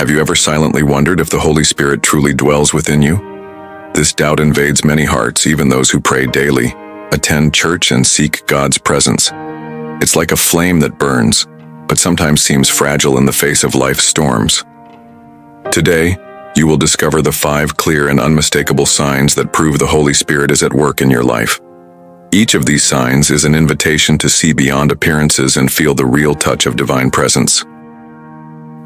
Have you ever silently wondered if the Holy Spirit truly dwells within you? This doubt invades many hearts, even those who pray daily, attend church, and seek God's presence. It's like a flame that burns, but sometimes seems fragile in the face of life's storms. Today, you will discover the 5 clear and unmistakable signs that prove the Holy Spirit is at work in your life. Each of these signs is an invitation to see beyond appearances and feel the real touch of divine presence.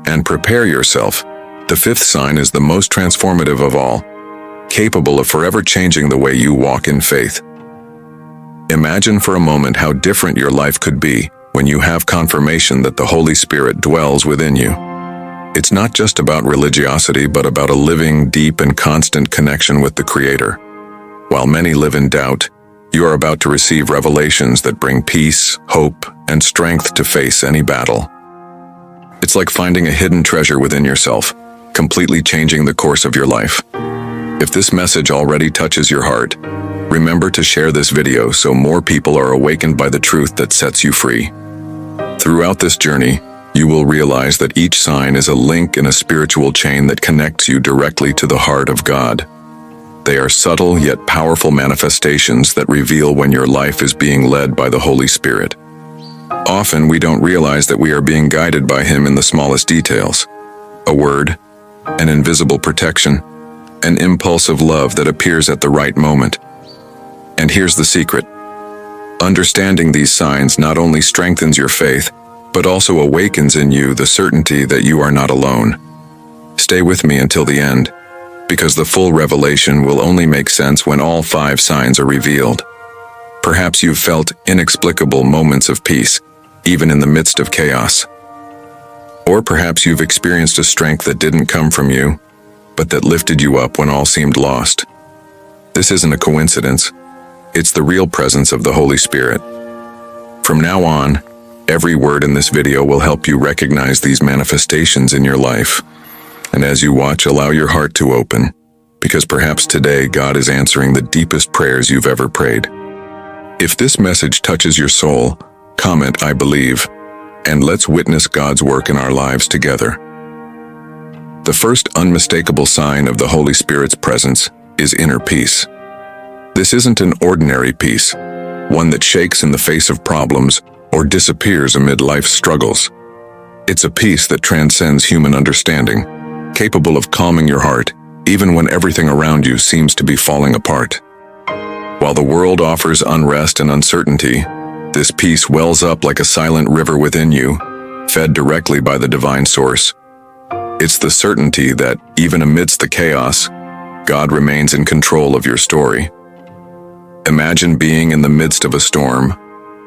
And prepare yourself. The 5th sign is the most transformative of all, capable of forever changing the way you walk in faith. Imagine for a moment how different your life could be when you have confirmation that the Holy Spirit dwells within you. It's not just about religiosity, but about a living, deep, and constant connection with the Creator. While many live in doubt, you are about to receive revelations that bring peace, hope, and strength to face any battle. It's like finding a hidden treasure within yourself, completely changing the course of your life. If this message already touches your heart, remember to share this video so more people are awakened by the truth that sets you free. Throughout this journey, you will realize that each sign is a link in a spiritual chain that connects you directly to the heart of God. They are subtle yet powerful manifestations that reveal when your life is being led by the Holy Spirit. Often we don't realize that we are being guided by Him in the smallest details. A word, an invisible protection, an impulse of love that appears at the right moment. And here's the secret. Understanding these signs not only strengthens your faith, but also awakens in you the certainty that you are not alone. Stay with me until the end, because the full revelation will only make sense when all 5 signs are revealed. Perhaps you've felt inexplicable moments of peace, even in the midst of chaos. Or perhaps you've experienced a strength that didn't come from you, but that lifted you up when all seemed lost. This isn't a coincidence. It's the real presence of the Holy Spirit. From now on, every word in this video will help you recognize these manifestations in your life. And as you watch, allow your heart to open, because perhaps today God is answering the deepest prayers you've ever prayed. If this message touches your soul, comment "I believe," and let's witness God's work in our lives together. The first unmistakable sign of the Holy Spirit's presence is inner peace. This isn't an ordinary peace, one that shakes in the face of problems or disappears amid life's struggles. It's a peace that transcends human understanding, capable of calming your heart even when everything around you seems to be falling apart. While the world offers unrest and uncertainty, this peace wells up like a silent river within you, fed directly by the divine source. It's the certainty that, even amidst the chaos, God remains in control of your story. Imagine being in the midst of a storm.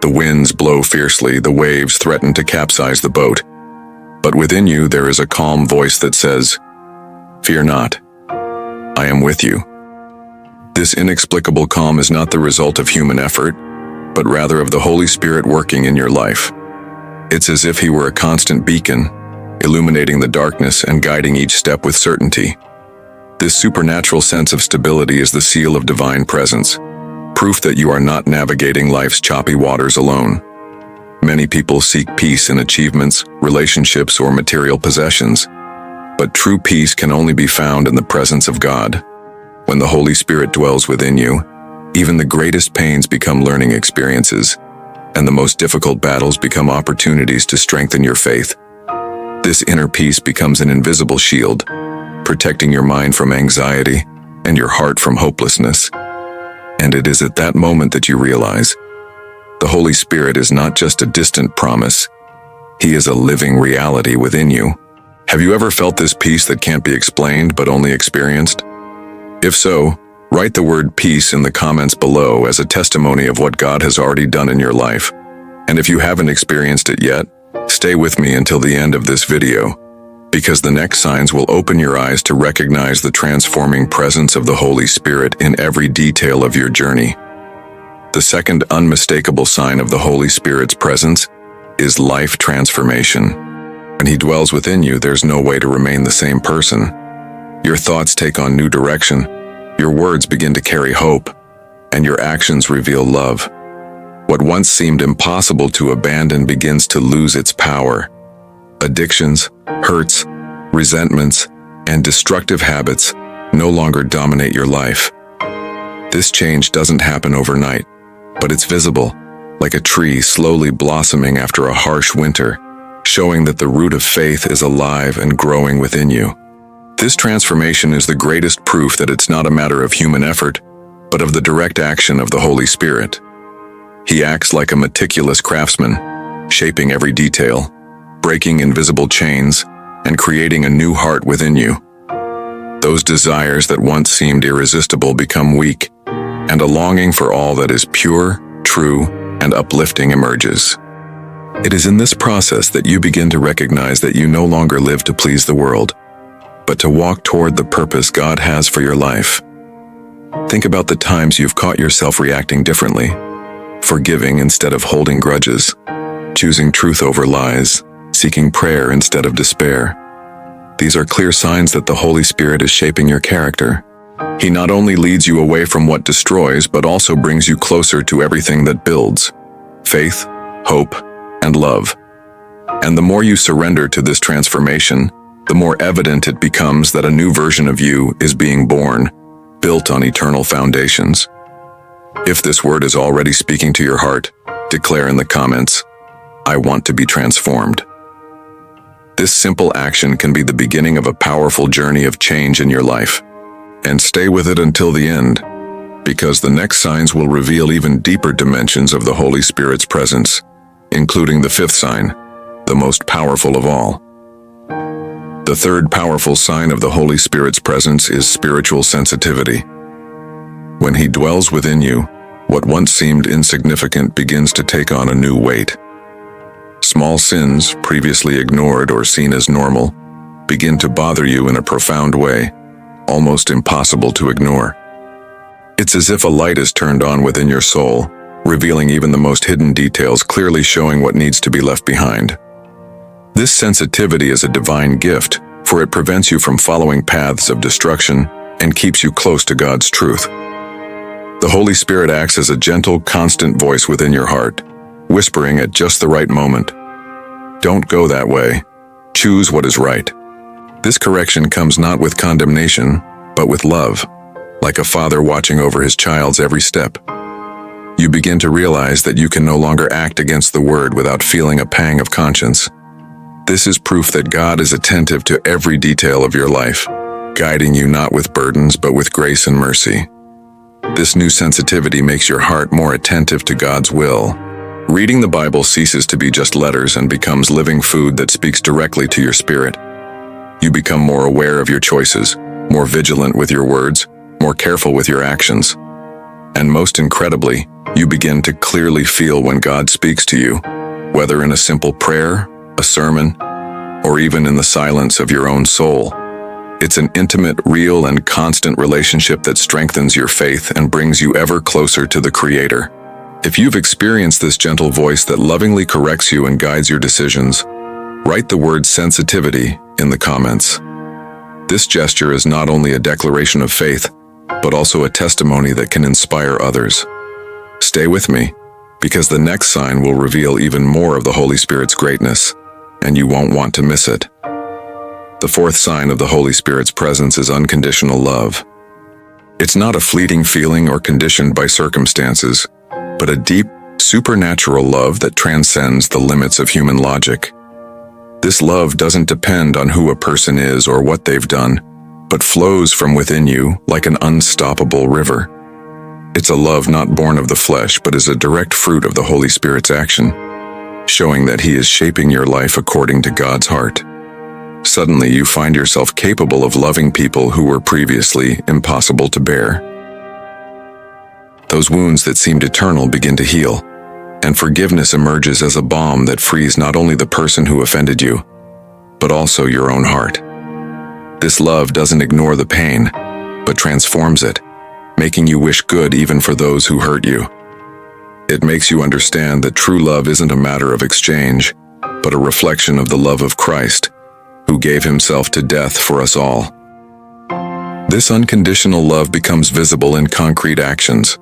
The winds blow fiercely, the waves threaten to capsize the boat. But within you there is a calm voice that says, "Fear not, I am with you." This inexplicable calm is not the result of human effort, but rather of the Holy Spirit working in your life. It's as if He were a constant beacon, illuminating the darkness and guiding each step with certainty. This supernatural sense of stability is the seal of divine presence, proof that you are not navigating life's choppy waters alone. Many people seek peace in achievements, relationships, or material possessions, but true peace can only be found in the presence of God. When the Holy Spirit dwells within you, even the greatest pains become learning experiences, and the most difficult battles become opportunities to strengthen your faith. This inner peace becomes an invisible shield, protecting your mind from anxiety and your heart from hopelessness. And it is at that moment that you realize the Holy Spirit is not just a distant promise. He is a living reality within you. Have you ever felt this peace that can't be explained but only experienced? If so, write the word peace in the comments below as a testimony of what God has already done in your life. And if you haven't experienced it yet, stay with me until the end of this video, because the next signs will open your eyes to recognize the transforming presence of the Holy Spirit in every detail of your journey. The second unmistakable sign of the Holy Spirit's presence is life transformation. When He dwells within you, there's no way to remain the same person. Your thoughts take on new direction, your words begin to carry hope, and your actions reveal love. What once seemed impossible to abandon begins to lose its power. Addictions, hurts, resentments, and destructive habits no longer dominate your life. This change doesn't happen overnight, but it's visible, like a tree slowly blossoming after a harsh winter, showing that the root of faith is alive and growing within you. This transformation is the greatest proof that it's not a matter of human effort, but of the direct action of the Holy Spirit. He acts like a meticulous craftsman, shaping every detail, breaking invisible chains, and creating a new heart within you. Those desires that once seemed irresistible become weak, and a longing for all that is pure, true, and uplifting emerges. It is in this process that you begin to recognize that you no longer live to please the world, but to walk toward the purpose God has for your life. Think about the times you've caught yourself reacting differently, forgiving instead of holding grudges, choosing truth over lies, seeking prayer instead of despair. These are clear signs that the Holy Spirit is shaping your character. He not only leads you away from what destroys, but also brings you closer to everything that builds: faith, hope, and love. And the more you surrender to this transformation, the more evident it becomes that a new version of you is being born, built on eternal foundations. If this word is already speaking to your heart, declare in the comments, "I want to be transformed." This simple action can be the beginning of a powerful journey of change in your life. And stay with it until the end, because the next signs will reveal even deeper dimensions of the Holy Spirit's presence, including the fifth sign, the most powerful of all. The third powerful sign of the Holy Spirit's presence is spiritual sensitivity. When He dwells within you, what once seemed insignificant begins to take on a new weight. Small sins, previously ignored or seen as normal, begin to bother you in a profound way, almost impossible to ignore. It's as if a light is turned on within your soul, revealing even the most hidden details, clearly showing what needs to be left behind. This sensitivity is a divine gift, for it prevents you from following paths of destruction and keeps you close to God's truth. The Holy Spirit acts as a gentle, constant voice within your heart, whispering at just the right moment, "Don't go that way. Choose what is right." This correction comes not with condemnation, but with love, like a father watching over his child's every step. You begin to realize that you can no longer act against the word without feeling a pang of conscience. This is proof that God is attentive to every detail of your life, guiding you not with burdens but with grace and mercy. This new sensitivity makes your heart more attentive to God's will. Reading the Bible ceases to be just letters and becomes living food that speaks directly to your spirit. You become more aware of your choices, more vigilant with your words, more careful with your actions. And most incredibly, you begin to clearly feel when God speaks to you, whether in a simple prayer, a sermon, or even in the silence of your own soul. It's an intimate, real, and constant relationship that strengthens your faith and brings you ever closer to the Creator. If you've experienced this gentle voice that lovingly corrects you and guides your decisions, write the word sensitivity in the comments. This gesture is not only a declaration of faith, but also a testimony that can inspire others. Stay with me, because the next sign will reveal even more of the Holy Spirit's greatness, and you won't want to miss it. The fourth sign of the Holy Spirit's presence is unconditional love. It's not a fleeting feeling or conditioned by circumstances, but a deep, supernatural love that transcends the limits of human logic. This love doesn't depend on who a person is or what they've done, but flows from within you like an unstoppable river. It's a love not born of the flesh, but is a direct fruit of the Holy Spirit's action, showing that He is shaping your life according to God's heart. Suddenly, you find yourself capable of loving people who were previously impossible to bear. Those wounds that seemed eternal begin to heal, and forgiveness emerges as a balm that frees not only the person who offended you, but also your own heart. This love doesn't ignore the pain, but transforms it, making you wish good even for those who hurt you. It makes you understand that true love isn't a matter of exchange, but a reflection of the love of Christ, who gave Himself to death for us all. This unconditional love becomes visible in concrete actions,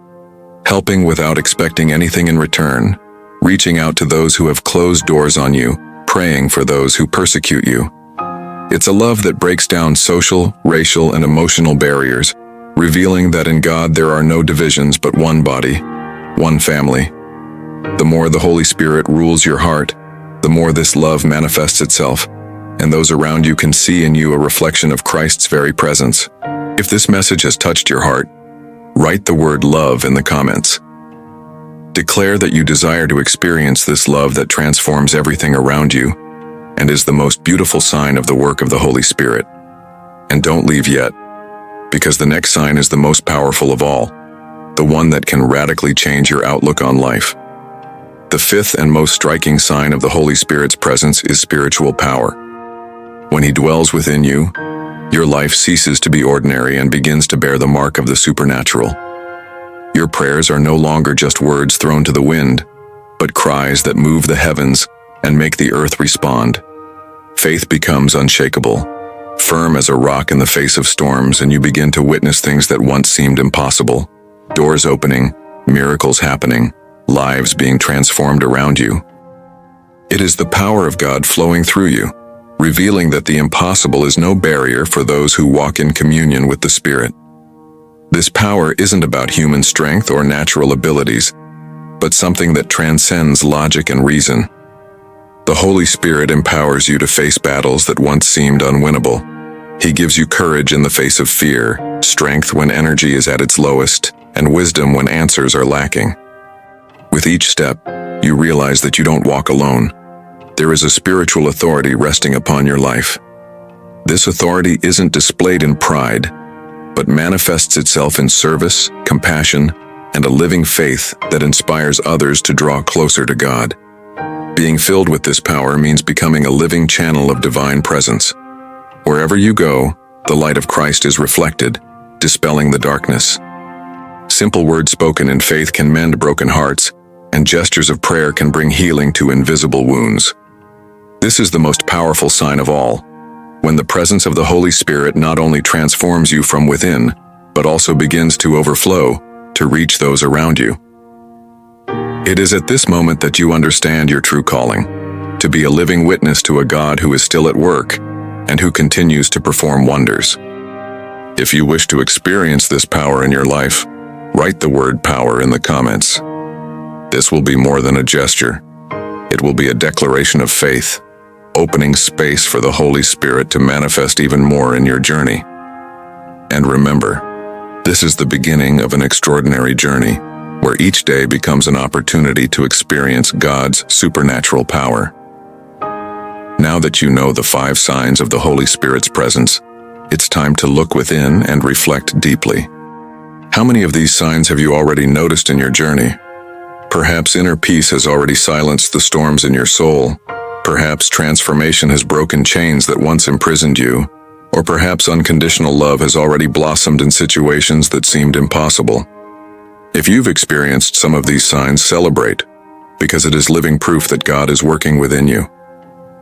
helping without expecting anything in return, reaching out to those who have closed doors on you, praying for those who persecute you. It's a love that breaks down social, racial, and emotional barriers, revealing that in God there are no divisions but one body, one family. The more the Holy Spirit rules your heart, the more this love manifests itself, and those around you can see in you a reflection of Christ's very presence. If this message has touched your heart, write the word love in the comments. Declare that you desire to experience this love that transforms everything around you and is the most beautiful sign of the work of the Holy Spirit. And don't leave yet, because the next sign is the most powerful of all, the one that can radically change your outlook on life. The fifth and most striking sign of the Holy Spirit's presence is spiritual power. When He dwells within you, your life ceases to be ordinary and begins to bear the mark of the supernatural. Your prayers are no longer just words thrown to the wind, but cries that move the heavens and make the earth respond. Faith becomes unshakable, firm as a rock in the face of storms, and you begin to witness things that once seemed impossible. Doors opening, miracles happening, lives being transformed around you. It is the power of God flowing through you, revealing that the impossible is no barrier for those who walk in communion with the Spirit. This power isn't about human strength or natural abilities, but something that transcends logic and reason. The Holy Spirit empowers you to face battles that once seemed unwinnable. He gives you courage in the face of fear, strength when energy is at its lowest, and wisdom when answers are lacking. With each step, you realize that you don't walk alone. There is a spiritual authority resting upon your life. This authority isn't displayed in pride, but manifests itself in service, compassion, and a living faith that inspires others to draw closer to God. Being filled with this power means becoming a living channel of divine presence. Wherever you go, the light of Christ is reflected, dispelling the darkness. Simple words spoken in faith can mend broken hearts, and gestures of prayer can bring healing to invisible wounds. This is the most powerful sign of all, when the presence of the Holy Spirit not only transforms you from within, but also begins to overflow to reach those around you. It is at this moment that you understand your true calling, to be a living witness to a God who is still at work and who continues to perform wonders. If you wish to experience this power in your life, write the word power in the comments. This will be more than a gesture. It will be a declaration of faith, opening space for the Holy Spirit to manifest even more in your journey. And remember, this is the beginning of an extraordinary journey, where each day becomes an opportunity to experience God's supernatural power. Now that you know the 5 signs of the Holy Spirit's presence, it's time to look within and reflect deeply. How many of these signs have you already noticed in your journey? Perhaps inner peace has already silenced the storms in your soul. Perhaps transformation has broken chains that once imprisoned you, or perhaps unconditional love has already blossomed in situations that seemed impossible. If you've experienced some of these signs, celebrate, because it is living proof that God is working within you.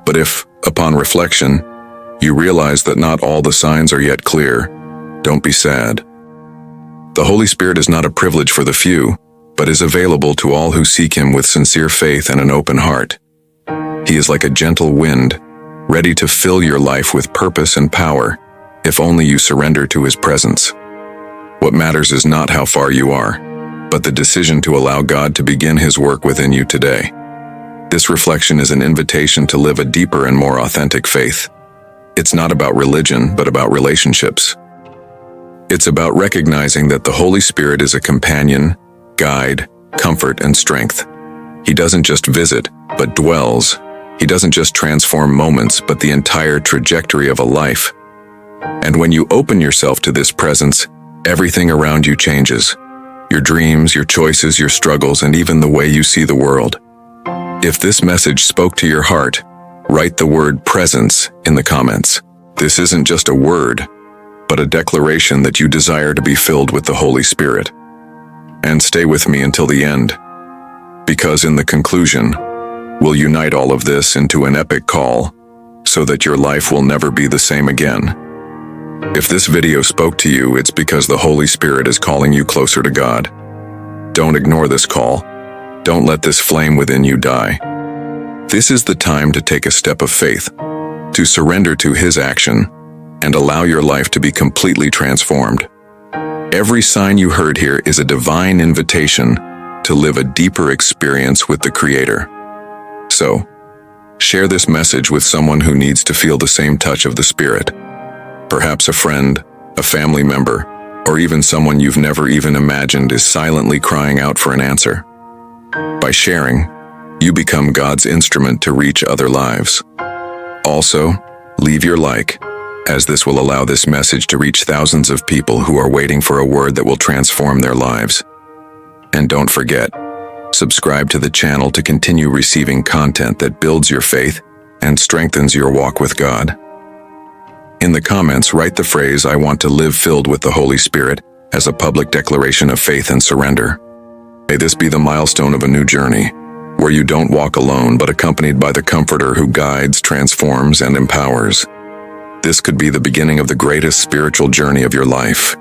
But if, upon reflection, you realize that not all the signs are yet clear, don't be sad. The Holy Spirit is not a privilege for the few, but is available to all who seek Him with sincere faith and an open heart. He is like a gentle wind, ready to fill your life with purpose and power, if only you surrender to His presence. What matters is not how far you are, but the decision to allow God to begin His work within you today. This reflection is an invitation to live a deeper and more authentic faith. It's not about religion, but about relationships. It's about recognizing that the Holy Spirit is a companion, guide, comfort, and strength. He doesn't just visit, but dwells. He doesn't just transform moments, but the entire trajectory of a life. And when you open yourself to this presence, everything around you changes. Your dreams, your choices, your struggles, and even the way you see the world. If this message spoke to your heart, write the word presence in the comments. This isn't just a word, but a declaration that you desire to be filled with the Holy Spirit. And stay with me until the end, because in the conclusion, we'll unite all of this into an epic call, so that your life will never be the same again. If this video spoke to you, it's because the Holy Spirit is calling you closer to God. Don't ignore this call. Don't let this flame within you die. This is the time to take a step of faith, to surrender to His action, and allow your life to be completely transformed. Every sign you heard here is a divine invitation to live a deeper experience with the Creator. So, share this message with someone who needs to feel the same touch of the Spirit. Perhaps a friend, a family member, or even someone you've never even imagined is silently crying out for an answer. By sharing, you become God's instrument to reach other lives. Also, leave your like, as this will allow this message to reach thousands of people who are waiting for a word that will transform their lives. And don't forget, subscribe to the channel to continue receiving content that builds your faith and strengthens your walk with God. In the comments, write the phrase, "I want to live filled with the Holy Spirit," as a public declaration of faith and surrender. May this be the milestone of a new journey, where you don't walk alone but accompanied by the Comforter who guides, transforms, and empowers. This could be the beginning of the greatest spiritual journey of your life.